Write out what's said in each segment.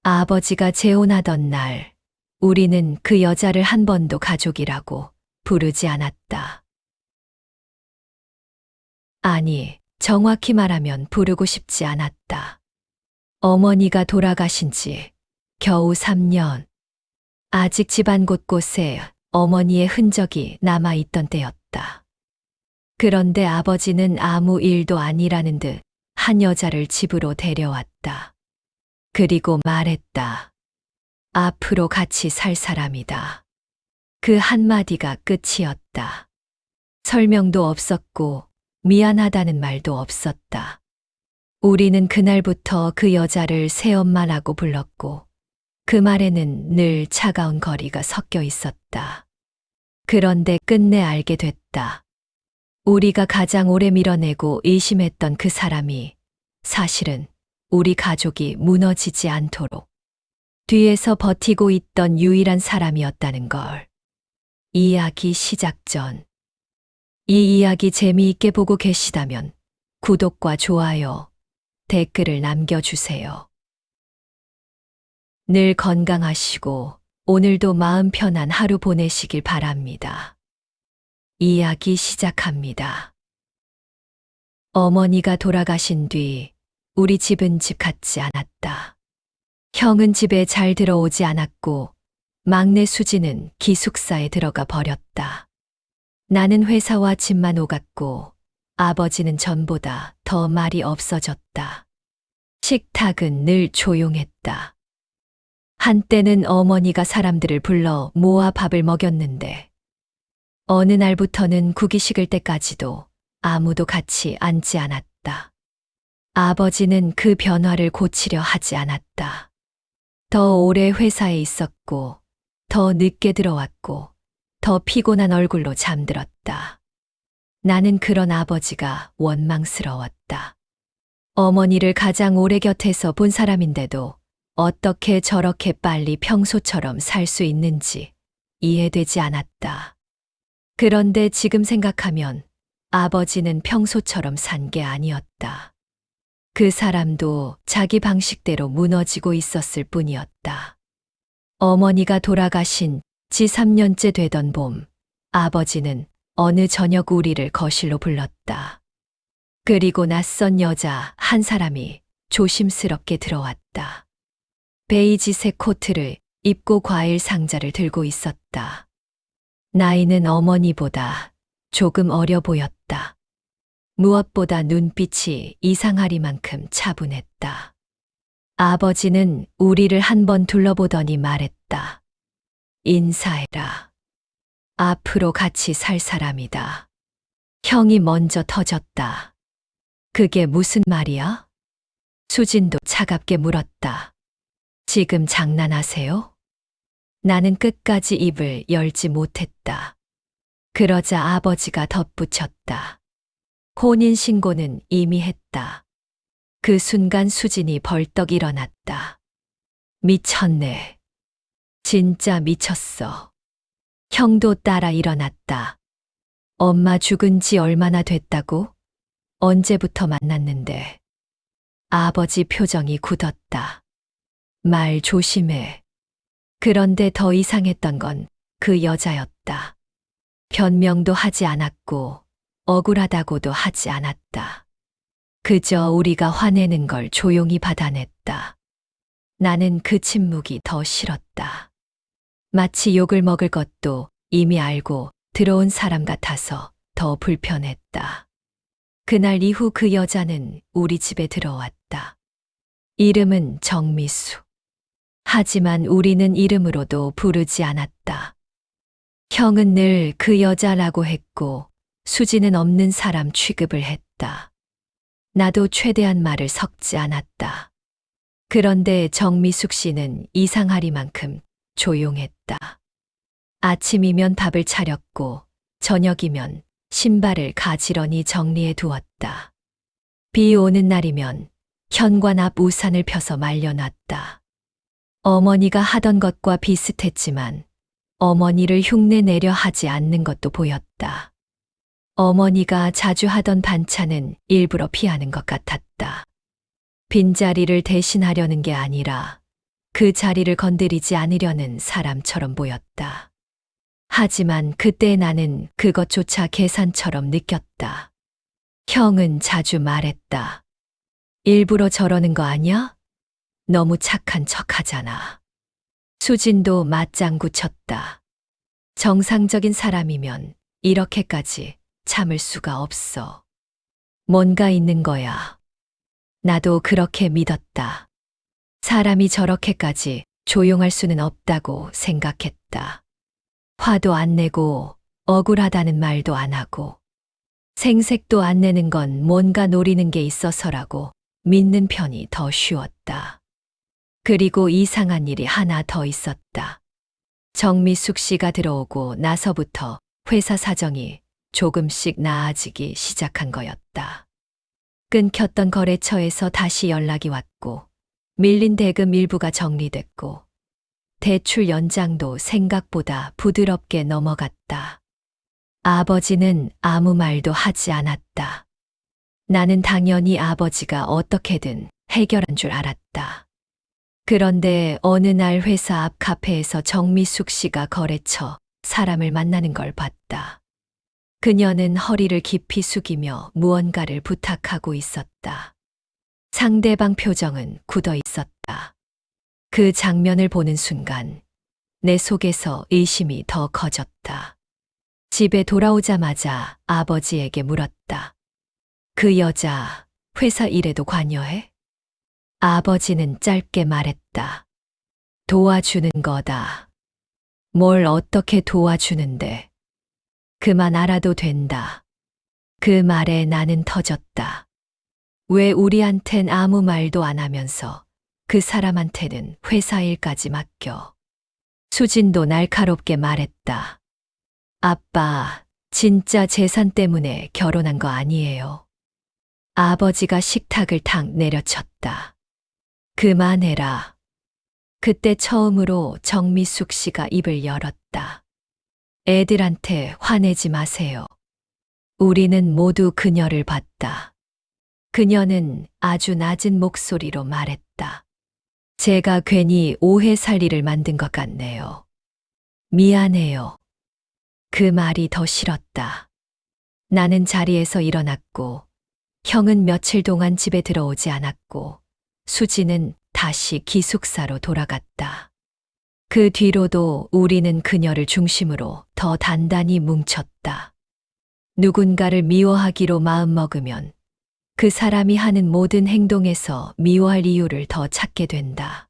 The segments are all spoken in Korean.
아버지가 재혼하던 날, 우리는 그 여자를 한 번도 가족이라고 부르지 않았다. 아니, 정확히 말하면 부르고 싶지 않았다. 어머니가 돌아가신 지 겨우 3년. 아직 집안 곳곳에 어머니의 흔적이 남아있던 때였다. 그런데 아버지는 아무 일도 아니라는 듯 한 여자를 집으로 데려왔다. 그리고 말했다. 앞으로 같이 살 사람이다. 그 한마디가 끝이었다. 설명도 없었고 미안하다는 말도 없었다. 우리는 그날부터 그 여자를 새엄마라고 불렀고 그 말에는 늘 차가운 거리가 섞여 있었다. 그런데 끝내 알게 됐다. 우리가 가장 오래 밀어내고 의심했던 그 사람이 사실은 우리 가족이 무너지지 않도록 뒤에서 버티고 있던 유일한 사람이었다는 걸. 이야기 시작 전. 이 이야기 재미있게 보고 계시다면 구독과 좋아요, 댓글을 남겨주세요. 늘 건강하시고 오늘도 마음 편한 하루 보내시길 바랍니다. 이야기 시작합니다. 어머니가 돌아가신 뒤 우리 집은 집 같지 않았다. 형은 집에 잘 들어오지 않았고 막내 수지는 기숙사에 들어가 버렸다. 나는 회사와 집만 오갔고 아버지는 전보다 더 말이 없어졌다. 식탁은 늘 조용했다. 한때는 어머니가 사람들을 불러 모아 밥을 먹였는데 어느 날부터는 국이 식을 때까지도 아무도 같이 앉지 않았다. 아버지는 그 변화를 고치려 하지 않았다. 더 오래 회사에 있었고 더 늦게 들어왔고 더 피곤한 얼굴로 잠들었다. 나는 그런 아버지가 원망스러웠다. 어머니를 가장 오래 곁에서 본 사람인데도 어떻게 저렇게 빨리 평소처럼 살 수 있는지 이해되지 않았다. 그런데 지금 생각하면 아버지는 평소처럼 산 게 아니었다. 그 사람도 자기 방식대로 무너지고 있었을 뿐이었다. 어머니가 돌아가신 지 3년째 되던 봄, 아버지는 어느 저녁 우리를 거실로 불렀다. 그리고 낯선 여자 한 사람이 조심스럽게 들어왔다. 베이지색 코트를 입고 과일 상자를 들고 있었다. 나이는 어머니보다 조금 어려 보였다. 무엇보다 눈빛이 이상하리만큼 차분했다. 아버지는 우리를 한번 둘러보더니 말했다. 인사해라. 앞으로 같이 살 사람이다. 형이 먼저 터졌다. 그게 무슨 말이야? 수진도 차갑게 물었다. 지금 장난하세요? 나는 끝까지 입을 열지 못했다. 그러자 아버지가 덧붙였다. 혼인신고는 이미 했다. 그 순간 수진이 벌떡 일어났다. 미쳤네. 진짜 미쳤어. 형도 따라 일어났다. 엄마 죽은 지 얼마나 됐다고? 언제부터 만났는데? 아버지 표정이 굳었다. 말 조심해. 그런데 더 이상했던 건 그 여자였다. 변명도 하지 않았고 억울하다고도 하지 않았다. 그저 우리가 화내는 걸 조용히 받아냈다. 나는 그 침묵이 더 싫었다. 마치 욕을 먹을 것도 이미 알고 들어온 사람 같아서 더 불편했다. 그날 이후 그 여자는 우리 집에 들어왔다. 이름은 정미수. 하지만 우리는 이름으로도 부르지 않았다. 형은 늘 그 여자라고 했고 수지는 없는 사람 취급을 했다. 나도 최대한 말을 섞지 않았다. 그런데 정미숙 씨는 이상하리만큼 조용했다. 아침이면 밥을 차렸고 저녁이면 신발을 가지런히 정리해 두었다. 비 오는 날이면 현관 앞 우산을 펴서 말려놨다. 어머니가 하던 것과 비슷했지만 어머니를 흉내내려 하지 않는 것도 보였다. 어머니가 자주 하던 반찬은 일부러 피하는 것 같았다. 빈자리를 대신하려는 게 아니라 그 자리를 건드리지 않으려는 사람처럼 보였다. 하지만 그때 나는 그것조차 계산처럼 느꼈다. 형은 자주 말했다. 일부러 저러는 거 아니야? 너무 착한 척 하잖아. 수진도 맞장구 쳤다. 정상적인 사람이면 이렇게까지 참을 수가 없어. 뭔가 있는 거야. 나도 그렇게 믿었다. 사람이 저렇게까지 조용할 수는 없다고 생각했다. 화도 안 내고 억울하다는 말도 안 하고 생색도 안 내는 건 뭔가 노리는 게 있어서라고 믿는 편이 더 쉬웠다. 그리고 이상한 일이 하나 더 있었다. 정미숙 씨가 들어오고 나서부터 회사 사정이 조금씩 나아지기 시작한 거였다. 끊겼던 거래처에서 다시 연락이 왔고 밀린 대금 일부가 정리됐고 대출 연장도 생각보다 부드럽게 넘어갔다. 아버지는 아무 말도 하지 않았다. 나는 당연히 아버지가 어떻게든 해결한 줄 알았다. 그런데 어느 날 회사 앞 카페에서 정미숙 씨가 거래처 사람을 만나는 걸 봤다. 그녀는 허리를 깊이 숙이며 무언가를 부탁하고 있었다. 상대방 표정은 굳어 있었다. 그 장면을 보는 순간 내 속에서 의심이 더 커졌다. 집에 돌아오자마자 아버지에게 물었다. 그 여자 회사 일에도 관여해? 아버지는 짧게 말했다. 도와주는 거다. 뭘 어떻게 도와주는데? 그만 알아도 된다. 그 말에 나는 터졌다. 왜 우리한텐 아무 말도 안 하면서 그 사람한테는 회사 일까지 맡겨? 수진도 날카롭게 말했다. 아빠, 진짜 재산 때문에 결혼한 거 아니에요. 아버지가 식탁을 탁 내려쳤다. 그만해라. 그때 처음으로 정미숙 씨가 입을 열었다. 애들한테 화내지 마세요. 우리는 모두 그녀를 봤다. 그녀는 아주 낮은 목소리로 말했다. 제가 괜히 오해 살리를 만든 것 같네요. 미안해요. 그 말이 더 싫었다. 나는 자리에서 일어났고, 형은 며칠 동안 집에 들어오지 않았고, 수지는 다시 기숙사로 돌아갔다. 그 뒤로도 우리는 그녀를 중심으로 더 단단히 뭉쳤다. 누군가를 미워하기로 마음먹으면 그 사람이 하는 모든 행동에서 미워할 이유를 더 찾게 된다.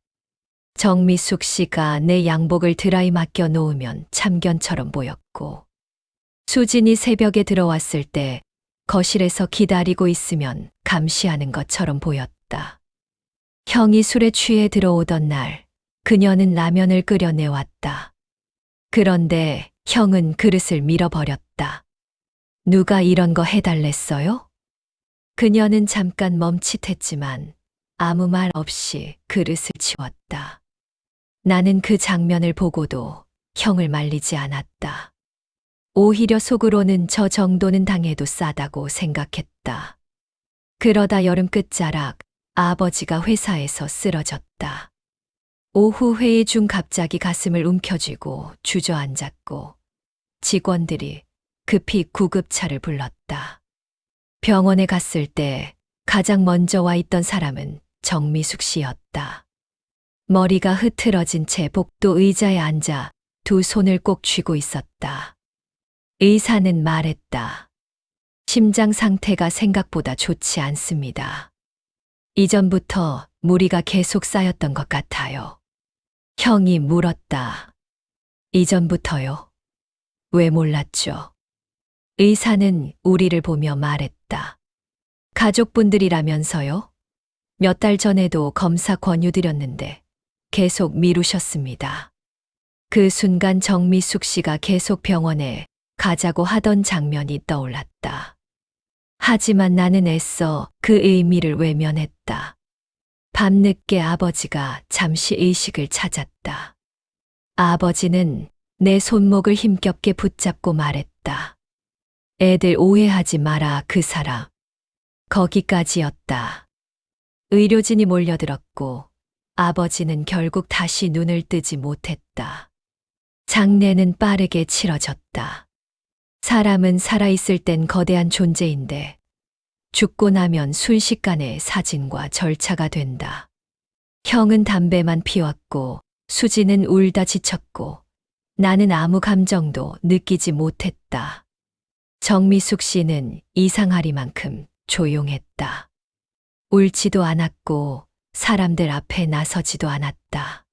정미숙 씨가 내 양복을 드라이 맡겨 놓으면 참견처럼 보였고, 수진이 새벽에 들어왔을 때 거실에서 기다리고 있으면 감시하는 것처럼 보였다. 형이 술에 취해 들어오던 날, 그녀는 라면을 끓여내왔다. 그런데 형은 그릇을 밀어버렸다. 누가 이런 거 해달랬어요? 그녀는 잠깐 멈칫했지만 아무 말 없이 그릇을 치웠다. 나는 그 장면을 보고도 형을 말리지 않았다. 오히려 속으로는 저 정도는 당해도 싸다고 생각했다. 그러다 여름 끝자락 아버지가 회사에서 쓰러졌다. 오후 회의 중 갑자기 가슴을 움켜쥐고 주저앉았고 직원들이 급히 구급차를 불렀다. 병원에 갔을 때 가장 먼저 와 있던 사람은 정미숙 씨였다. 머리가 흐트러진 채 복도 의자에 앉아 두 손을 꼭 쥐고 있었다. 의사는 말했다. 심장 상태가 생각보다 좋지 않습니다. 이전부터 무리가 계속 쌓였던 것 같아요. 형이 물었다. 이전부터요? 왜 몰랐죠? 의사는 우리를 보며 말했다. 가족분들이라면서요? 몇 달 전에도 검사 권유드렸는데 계속 미루셨습니다. 그 순간 정미숙 씨가 계속 병원에 가자고 하던 장면이 떠올랐다. 하지만 나는 애써 그 의미를 외면했다. 밤늦게 아버지가 잠시 의식을 찾았다. 아버지는 내 손목을 힘겹게 붙잡고 말했다. 애들 오해하지 마라, 그 사람. 거기까지였다. 의료진이 몰려들었고 아버지는 결국 다시 눈을 뜨지 못했다. 장례는 빠르게 치러졌다. 사람은 살아있을 땐 거대한 존재인데 죽고 나면 순식간에 사진과 절차가 된다. 형은 담배만 피웠고 수지는 울다 지쳤고 나는 아무 감정도 느끼지 못했다. 정미숙 씨는 이상하리만큼 조용했다. 울지도 않았고 사람들 앞에 나서지도 않았다.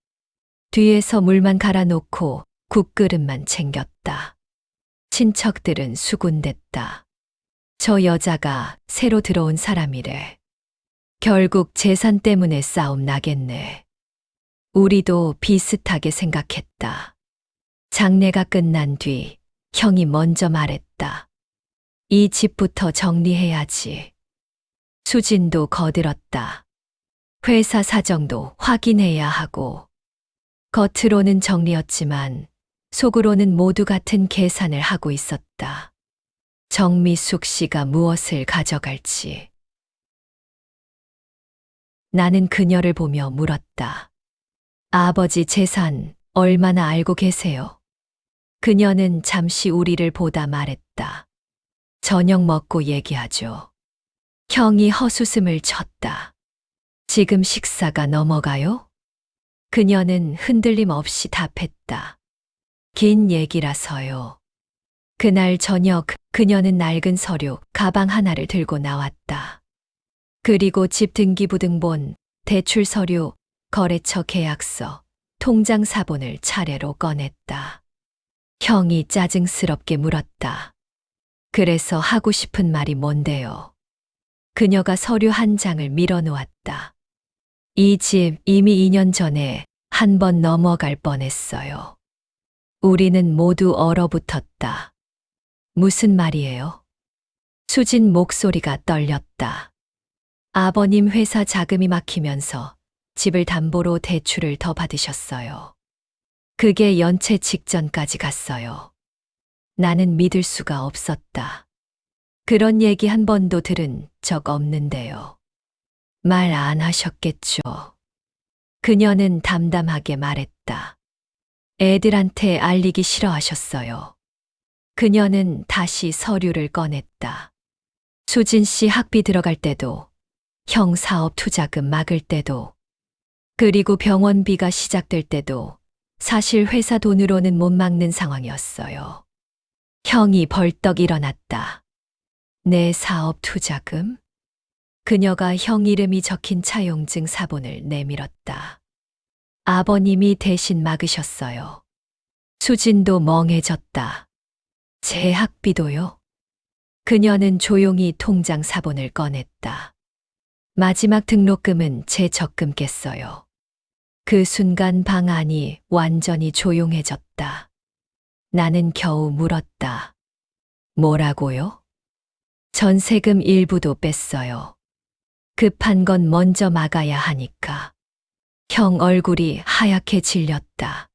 뒤에서 물만 갈아놓고 국그릇만 챙겼다. 친척들은 수군댔다. 저 여자가 새로 들어온 사람이래. 결국 재산 때문에 싸움 나겠네. 우리도 비슷하게 생각했다. 장례가 끝난 뒤 형이 먼저 말했다. 이 집부터 정리해야지. 수진도 거들었다. 회사 사정도 확인해야 하고. 겉으로는 정리였지만 속으로는 모두 같은 계산을 하고 있었다. 정미숙 씨가 무엇을 가져갈지. 나는 그녀를 보며 물었다. 아버지 재산 얼마나 알고 계세요? 그녀는 잠시 우리를 보다 말했다. 저녁 먹고 얘기하죠. 형이 헛웃음을 쳤다. 지금 식사가 넘어가요? 그녀는 흔들림 없이 답했다. 긴 얘기라서요. 그날 저녁 그녀는 낡은 서류, 가방 하나를 들고 나왔다. 그리고 집 등기부등본, 대출 서류, 거래처 계약서, 통장 사본을 차례로 꺼냈다. 형이 짜증스럽게 물었다. 그래서 하고 싶은 말이 뭔데요? 그녀가 서류 한 장을 밀어놓았다. 이 집 이미 2년 전에 한 번 넘어갈 뻔했어요. 우리는 모두 얼어붙었다. 무슨 말이에요? 수진 목소리가 떨렸다. 아버님 회사 자금이 막히면서 집을 담보로 대출을 더 받으셨어요. 그게 연체 직전까지 갔어요. 나는 믿을 수가 없었다. 그런 얘기 한 번도 들은 적 없는데요. 말 안 하셨겠죠. 그녀는 담담하게 말했다. 애들한테 알리기 싫어하셨어요. 그녀는 다시 서류를 꺼냈다. 수진 씨 학비 들어갈 때도, 형 사업 투자금 막을 때도, 그리고 병원비가 시작될 때도 사실 회사 돈으로는 못 막는 상황이었어요. 형이 벌떡 일어났다. 내 사업 투자금? 그녀가 형 이름이 적힌 차용증 사본을 내밀었다. 아버님이 대신 막으셨어요. 수진도 멍해졌다. 제 학비도요? 그녀는 조용히 통장 사본을 꺼냈다. 마지막 등록금은 제 적금 깼어요. 그 순간 방 안이 완전히 조용해졌다. 나는 겨우 물었다. 뭐라고요? 전세금 일부도 뺐어요. 급한 건 먼저 막아야 하니까. 형 얼굴이 하얗게 질렸다.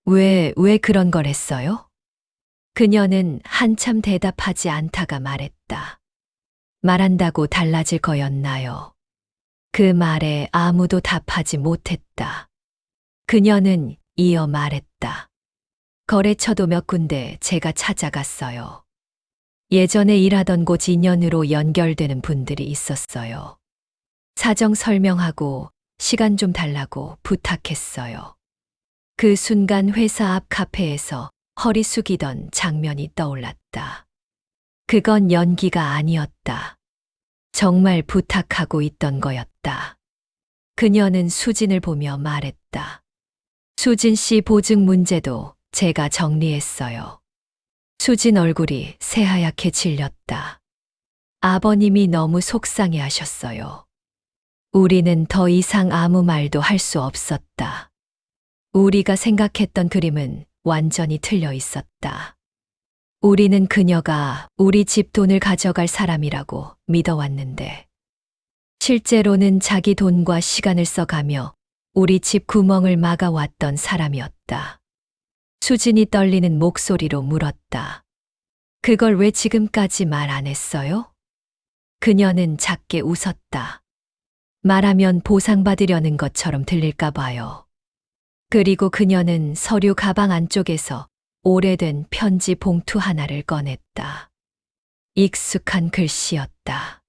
왜 그런 걸 했어요? 그녀는 한참 대답하지 않다가 말했다. 말한다고 달라질 거였나요? 그 말에 아무도 답하지 못했다. 그녀는 이어 말했다. 거래처도 몇 군데 제가 찾아갔어요. 예전에 일하던 곳 인연으로 연결되는 분들이 있었어요. 사정 설명하고 시간 좀 달라고 부탁했어요. 그 순간 회사 앞 카페에서 허리 숙이던 장면이 떠올랐다. 그건 연기가 아니었다. 정말 부탁하고 있던 거였다. 그녀는 수진을 보며 말했다. 수진 씨 보증 문제도 제가 정리했어요. 수진 얼굴이 새하얗게 질렸다. 아버님이 너무 속상해 하셨어요. 우리는 더 이상 아무 말도 할 수 없었다. 우리가 생각했던 그림은 완전히 틀려 있었다. 우리는 그녀가 우리 집 돈을 가져갈 사람이라고 믿어왔는데, 실제로는 자기 돈과 시간을 써가며 우리 집 구멍을 막아왔던 사람이었다. 수진이 떨리는 목소리로 물었다. 그걸 왜 지금까지 말 안 했어요? 그녀는 작게 웃었다. 말하면 보상받으려는 것처럼 들릴까 봐요. 그리고 그녀는 서류 가방 안쪽에서 오래된 편지 봉투 하나를 꺼냈다. 익숙한 글씨였다.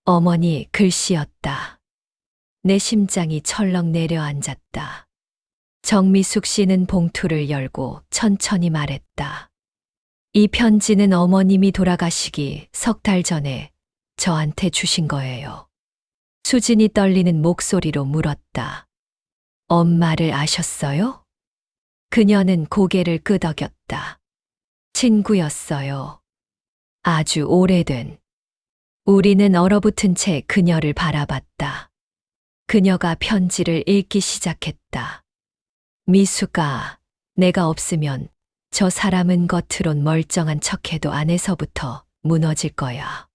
어머니 글씨였다. 내 심장이 철렁 내려앉았다. 정미숙 씨는 봉투를 열고 천천히 말했다. 이 편지는 어머님이 돌아가시기 3달 전에 저한테 주신 거예요. 수진이 떨리는 목소리로 물었다. 엄마를 아셨어요? 그녀는 고개를 끄덕였다. 친구였어요. 아주 오래된. 우리는 얼어붙은 채 그녀를 바라봤다. 그녀가 편지를 읽기 시작했다. 미숙아, 내가 없으면 저 사람은 겉으론 멀쩡한 척해도 안에서부터 무너질 거야.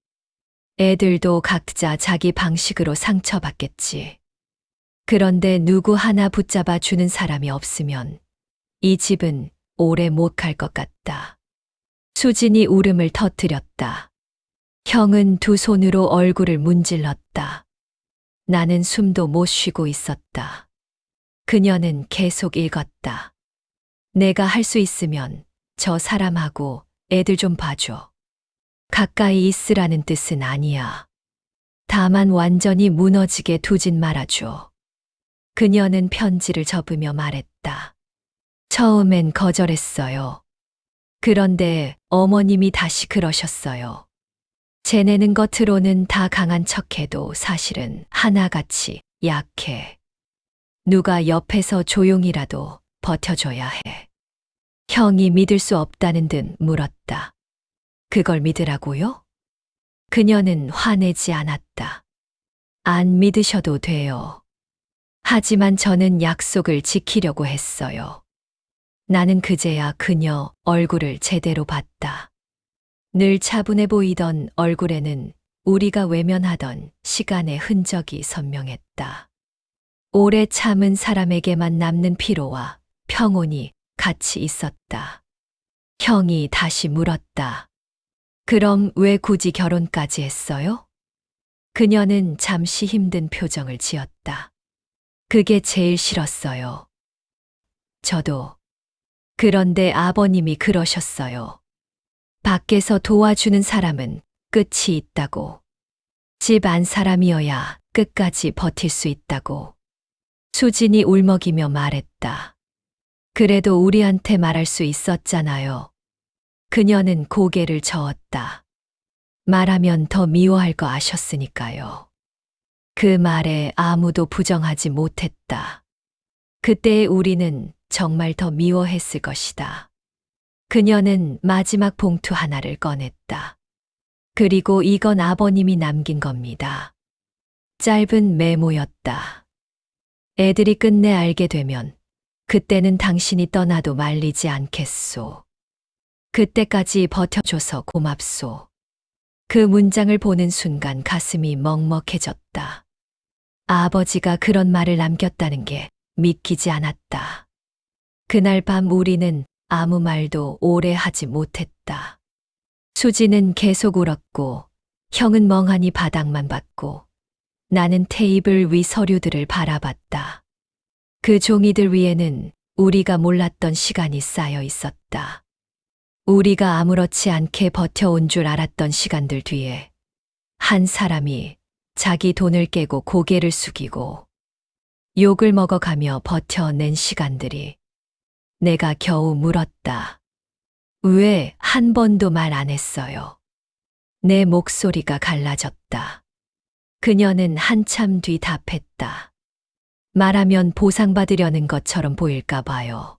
애들도 각자 자기 방식으로 상처받겠지. 그런데 누구 하나 붙잡아 주는 사람이 없으면 이 집은 오래 못 갈 것 같다. 수진이 울음을 터뜨렸다. 형은 두 손으로 얼굴을 문질렀다. 나는 숨도 못 쉬고 있었다. 그녀는 계속 읽었다. 내가 할 수 있으면 저 사람하고 애들 좀 봐줘. 가까이 있으라는 뜻은 아니야. 다만 완전히 무너지게 두진 말아줘. 그녀는 편지를 접으며 말했다. 처음엔 거절했어요. 그런데 어머님이 다시 그러셨어요. 쟤네는 겉으로는 다 강한 척해도 사실은 하나같이 약해. 누가 옆에서 조용히라도 버텨줘야 해. 형이 믿을 수 없다는 듯 물었다. 그걸 믿으라고요? 그녀는 화내지 않았다. 안 믿으셔도 돼요. 하지만 저는 약속을 지키려고 했어요. 나는 그제야 그녀 얼굴을 제대로 봤다. 늘 차분해 보이던 얼굴에는 우리가 외면하던 시간의 흔적이 선명했다. 오래 참은 사람에게만 남는 피로와 평온이 같이 있었다. 형이 다시 물었다. 그럼 왜 굳이 결혼까지 했어요? 그녀는 잠시 힘든 표정을 지었다. 그게 제일 싫었어요. 저도. 그런데 아버님이 그러셨어요. 밖에서 도와주는 사람은 끝이 있다고. 집 안 사람이어야 끝까지 버틸 수 있다고. 수진이 울먹이며 말했다. 그래도 우리한테 말할 수 있었잖아요. 그녀는 고개를 저었다. 말하면 더 미워할 거 아셨으니까요. 그 말에 아무도 부정하지 못했다. 그때의 우리는 정말 더 미워했을 것이다. 그녀는 마지막 봉투 하나를 꺼냈다. 그리고 이건 아버님이 남긴 겁니다. 짧은 메모였다. 애들이 끝내 알게 되면 그때는 당신이 떠나도 말리지 않겠소. 그때까지 버텨줘서 고맙소. 그 문장을 보는 순간 가슴이 먹먹해졌다. 아버지가 그런 말을 남겼다는 게 믿기지 않았다. 그날 밤 우리는 아무 말도 오래 하지 못했다. 수지는 계속 울었고, 형은 멍하니 바닥만 봤고, 나는 테이블 위 서류들을 바라봤다. 그 종이들 위에는 우리가 몰랐던 시간이 쌓여 있었다. 우리가 아무렇지 않게 버텨온 줄 알았던 시간들 뒤에 한 사람이 자기 돈을 깨고 고개를 숙이고 욕을 먹어가며 버텨낸 시간들이 내가 겨우 물었다. 왜 한 번도 말 안 했어요? 내 목소리가 갈라졌다. 그녀는 한참 뒤 답했다. 말하면 보상받으려는 것처럼 보일까 봐요.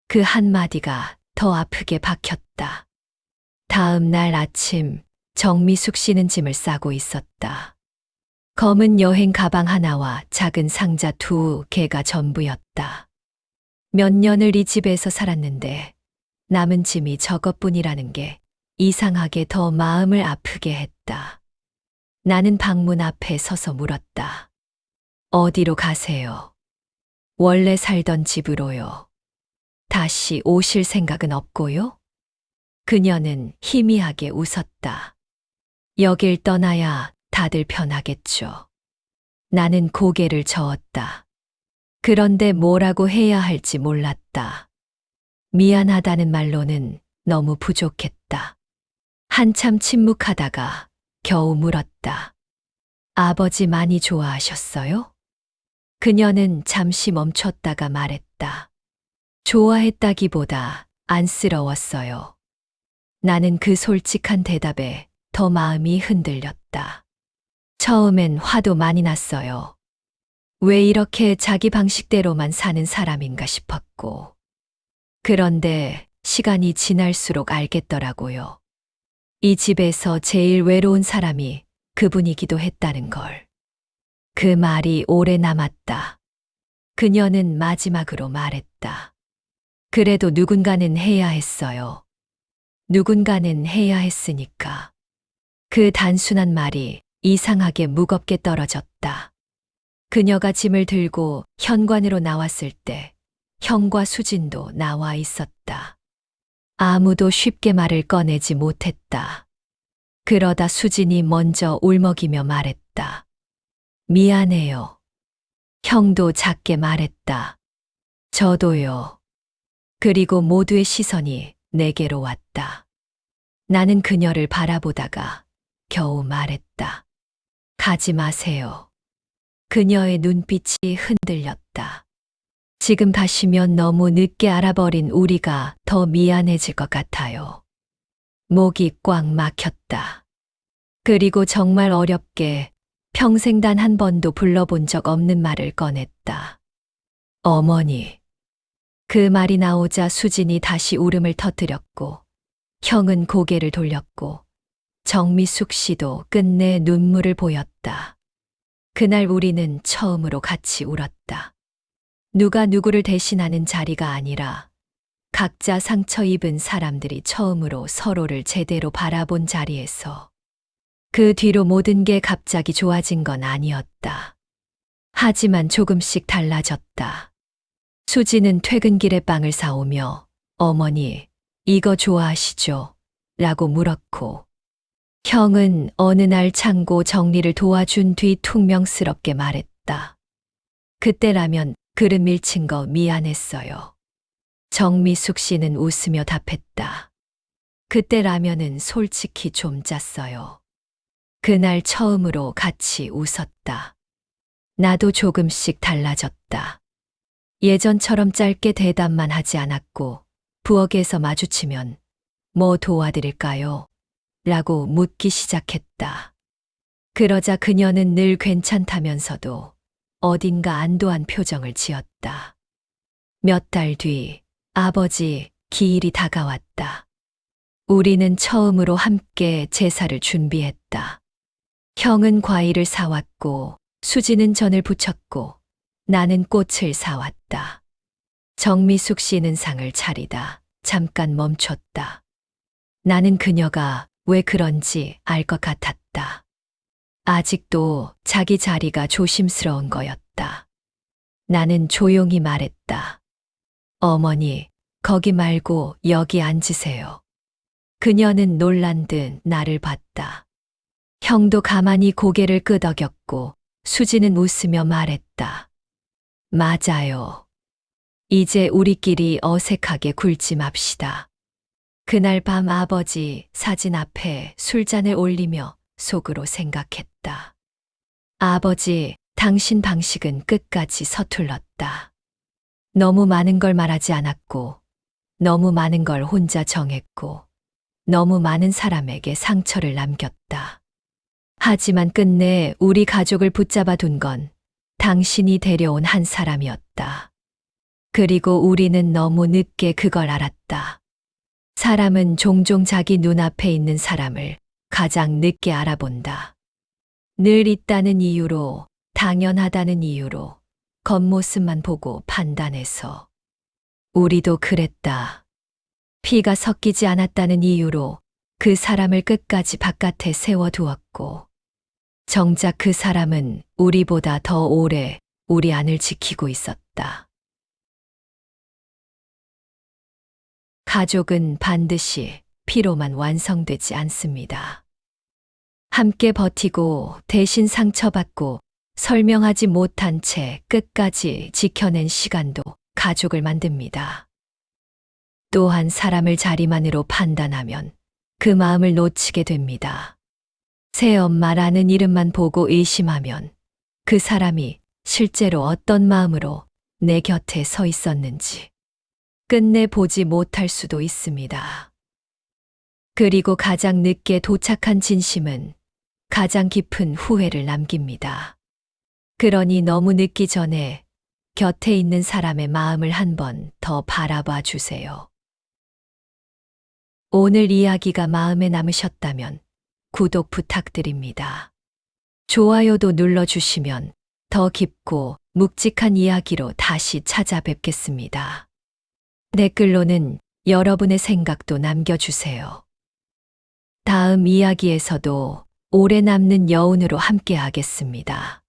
그 한마디가 더 아프게 박혔다. 다음 날 아침 정미숙 씨는 짐을 싸고 있었다. 검은 여행 가방 하나와 작은 상자 2개가 전부였다. 몇 년을 이 집에서 살았는데 남은 짐이 저것뿐이라는 게 이상하게 더 마음을 아프게 했다. 나는 방문 앞에 서서 물었다. 어디로 가세요? 원래 살던 집으로요. 다시 오실 생각은 없고요? 그녀는 희미하게 웃었다. 여길 떠나야 다들 편하겠죠. 나는 고개를 저었다. 그런데 뭐라고 해야 할지 몰랐다. 미안하다는 말로는 너무 부족했다. 한참 침묵하다가 겨우 물었다. 아버지 많이 좋아하셨어요? 그녀는 잠시 멈췄다가 말했다. 좋아했다기보다 안쓰러웠어요. 나는 그 솔직한 대답에 더 마음이 흔들렸다. 처음엔 화도 많이 났어요. 왜 이렇게 자기 방식대로만 사는 사람인가 싶었고. 그런데 시간이 지날수록 알겠더라고요. 이 집에서 제일 외로운 사람이 그분이기도 했다는 걸. 그 말이 오래 남았다. 그녀는 마지막으로 말했다. 그래도 누군가는 해야 했어요. 누군가는 해야 했으니까. 그 단순한 말이 이상하게 무겁게 떨어졌다. 그녀가 짐을 들고 현관으로 나왔을 때 형과 수진도 나와 있었다. 아무도 쉽게 말을 꺼내지 못했다. 그러다 수진이 먼저 울먹이며 말했다. 미안해요. 형도 작게 말했다. 저도요. 그리고 모두의 시선이 내게로 왔다. 나는 그녀를 바라보다가 겨우 말했다. 가지 마세요. 그녀의 눈빛이 흔들렸다. 지금 가시면 너무 늦게 알아버린 우리가 더 미안해질 것 같아요. 목이 꽉 막혔다. 그리고 정말 어렵게 평생 단 한 번도 불러본 적 없는 말을 꺼냈다. 어머니. 그 말이 나오자 수진이 다시 울음을 터뜨렸고, 형은 고개를 돌렸고, 정미숙 씨도 끝내 눈물을 보였다. 그날 우리는 처음으로 같이 울었다. 누가 누구를 대신하는 자리가 아니라 각자 상처 입은 사람들이 처음으로 서로를 제대로 바라본 자리에서. 그 뒤로 모든 게 갑자기 좋아진 건 아니었다. 하지만 조금씩 달라졌다. 수지는 퇴근길에 빵을 사오며 어머니, 이거 좋아하시죠? 라고 물었고, 형은 어느 날 창고 정리를 도와준 뒤 퉁명스럽게 말했다. 그때라면 그릇 밀친 거 미안했어요. 정미숙 씨는 웃으며 답했다. 그때 라면은 솔직히 좀 짰어요. 그날 처음으로 같이 웃었다. 나도 조금씩 달라졌다. 예전처럼 짧게 대답만 하지 않았고 부엌에서 마주치면 뭐 도와드릴까요? 라고 묻기 시작했다. 그러자 그녀는 늘 괜찮다면서도 어딘가 안도한 표정을 지었다. 몇 달 뒤 아버지 기일이 다가왔다. 우리는 처음으로 함께 제사를 준비했다. 형은 과일을 사왔고 수지는 전을 부쳤고 나는 꽃을 사왔다. 정미숙 씨는 상을 차리다 잠깐 멈췄다. 나는 그녀가 왜 그런지 알 것 같았다. 아직도 자기 자리가 조심스러운 거였다. 나는 조용히 말했다. 어머니, 거기 말고 여기 앉으세요. 그녀는 놀란 듯 나를 봤다. 형도 가만히 고개를 끄덕였고 수지는 웃으며 말했다. 맞아요. 이제 우리끼리 어색하게 굴지 맙시다. 그날 밤 아버지 사진 앞에 술잔을 올리며 속으로 생각했다. 아버지, 당신 방식은 끝까지 서툴렀다. 너무 많은 걸 말하지 않았고, 너무 많은 걸 혼자 정했고, 너무 많은 사람에게 상처를 남겼다. 하지만 끝내 우리 가족을 붙잡아 둔 건 당신이 데려온 한 사람이었다. 그리고 우리는 너무 늦게 그걸 알았다. 사람은 종종 자기 눈앞에 있는 사람을 가장 늦게 알아본다. 늘 있다는 이유로, 당연하다는 이유로, 겉모습만 보고 판단해서. 우리도 그랬다. 피가 섞이지 않았다는 이유로 그 사람을 끝까지 바깥에 세워두었고, 정작 그 사람은 우리보다 더 오래 우리 안을 지키고 있었다. 가족은 반드시 피로만 완성되지 않습니다. 함께 버티고 대신 상처받고 설명하지 못한 채 끝까지 지켜낸 시간도 가족을 만듭니다. 또한 사람을 자리만으로 판단하면 그 마음을 놓치게 됩니다. 새엄마라는 이름만 보고 의심하면 그 사람이 실제로 어떤 마음으로 내 곁에 서 있었는지 끝내 보지 못할 수도 있습니다. 그리고 가장 늦게 도착한 진심은 가장 깊은 후회를 남깁니다. 그러니 너무 늦기 전에 곁에 있는 사람의 마음을 한 번 더 바라봐 주세요. 오늘 이야기가 마음에 남으셨다면 구독 부탁드립니다. 좋아요도 눌러주시면 더 깊고 묵직한 이야기로 다시 찾아뵙겠습니다. 댓글로는 여러분의 생각도 남겨주세요. 다음 이야기에서도 오래 남는 여운으로 함께하겠습니다.